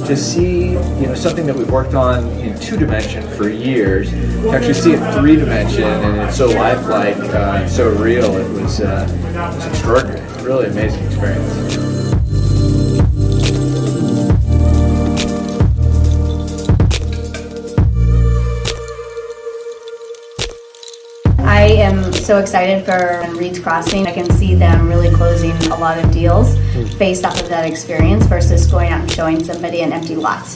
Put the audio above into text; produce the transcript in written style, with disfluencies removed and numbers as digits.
to see, something that we've worked on in 2-dimension for years, to actually see it 3-dimension, and it's so lifelike, and so real. It was extraordinary. Really amazing experience. I am so excited for Reed's Crossing. I can see them really closing a lot of deals based off of that experience versus going out and showing somebody an empty lot.